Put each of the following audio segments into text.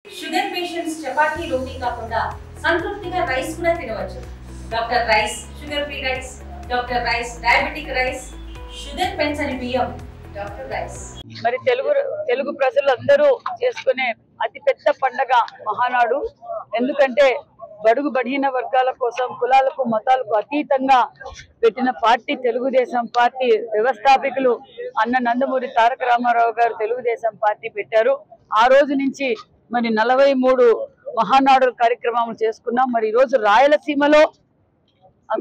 Sugar patients chapati రోటీ కాకుండా సంతృప్తిగా rice కూడా తినవచ్చు. Doctor rice, sugar free rice, doctor rice, diabetic rice, sugar పెంచని బియ్యం, డాక్టర్ రైస్. మరి తెలుగు ప్రజలందరూ చేసుకునే అతి పెద్ద పండగ మహానాడు. ఎందుకంటే బడుగు బడిన వర్గాల కోసం కులాలకు మతాలకు అతీతంగా పెట్టిన పార్టీ తెలుగుదేశం పార్టీ. వ్యవస్థాపకులు అన్న నందమూరి తారక రామారావు గారు తెలుగుదేశం పార్టీ పెట్టారు. ఆ రోజు నుంచి మరి 43 మహానాడు కార్యక్రమాలు చేసుకున్నాం. మరి ఈరోజు రాయలసీమలో,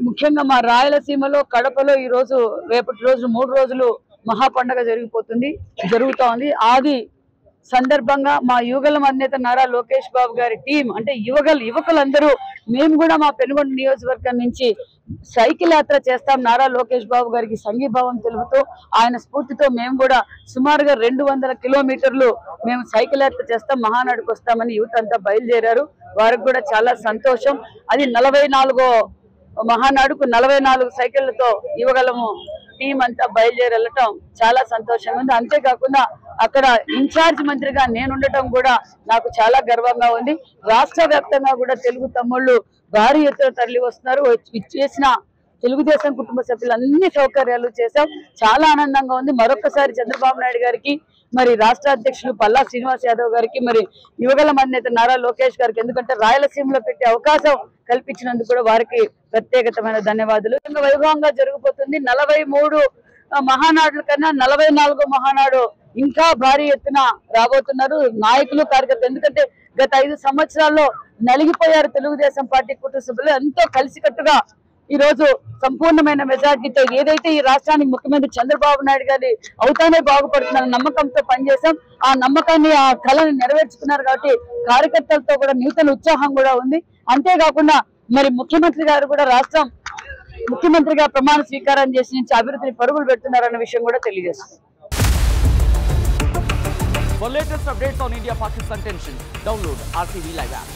ముఖ్యంగా మా రాయలసీమలో కడపలో ఈరోజు రేపటి రోజు 3 రోజులు మహాపండగ జరుగుతోంది. ఆది సందర్భంగా మా యువగలం అధినేత నారా లోకేష్ బాబు గారి టీం, అంటే యువకులందరూ మేము కూడా మా పెనుగొండ నియోజకవర్గం నుంచి సైకిల్ యాత్ర చేస్తాం. నారా లోకేష్ బాబు గారికి సంఘీభావం తెలుపుతూ ఆయన స్ఫూర్తితో మేము కూడా సుమారుగా 200 కిలోమీటర్లు మేము సైకిల్ యాత్ర చేస్తాం, మహానాడుకు వస్తామని యూత్ అంతా బయలుదేరారు. వారికి కూడా చాలా సంతోషం. అది 44వ మహానాడుకు 44 సైకిళ్లతో యువగలము టీం అంతా బయలుదేరి వెళ్ళటం చాలా సంతోషంగా ఉంది. అంతేకాకుండా అక్కడ ఇన్ఛార్జ్ మంత్రిగా నేను ఉండటం కూడా నాకు చాలా గర్వంగా ఉంది. రాష్ట్ర వ్యాప్తంగా కూడా తెలుగు తమ్ముళ్ళు భారీ ఎత్తున తరలి వస్తున్నారు. చేసిన తెలుగుదేశం కుటుంబ సభ్యులు అన్ని సౌకర్యాలు చేశాం. చాలా ఆనందంగా ఉంది. మరొకసారి చంద్రబాబు నాయుడు గారికి, మరి రాష్ట్ర అధ్యక్షులు పల్లా శ్రీనివాస్ యాదవ్ గారికి, మరి యువగల అధినేత నారా లోకేష్ గారికి, ఎందుకంటే రాయలసీమలో పెట్టే అవకాశం కల్పించినందుకు కూడా వారికి ప్రత్యేకమైన ధన్యవాదాలు. వైభవంగా జరిగిపోతుంది. 43 మహానాడుల కన్నా 44వ మహానాడు ఇంకా భారీ ఎత్తున రాబోతున్నారు నాయకులు, కార్యకర్తలు. ఎందుకంటే గత 5 సంవత్సరాల్లో నలిగిపోయారు తెలుగుదేశం పార్టీ కుటుంబ సభ్యులు. ఎంతో కలిసికట్టుగా ఈ రోజు సంపూర్ణమైన మెజార్టీతో ఏదైతే ఈ రాష్ట్రానికి ముఖ్యమంత్రి చంద్రబాబు నాయుడు గారి అవుతానే బాగుపడుతున్న నమ్మకంతో పనిచేశాం. ఆ నమ్మకాన్ని, ఆ కళని నెరవేర్చుకున్నారు. కాబట్టి కార్యకర్తలతో కూడా నూతన ఉత్సాహం కూడా ఉంది. అంతేకాకుండా మరి ముఖ్యమంత్రి గారు కూడా రాష్ట్రం ముఖ్యమంత్రిగా ప్రమాణ స్వీకారం చేసి నుంచి అభివృద్ధిని పరుగులు పెడుతున్నారన్న విషయం కూడా తెలియజేస్తుంది. For latest updates on India-Pakistan tension, download RTV Live app.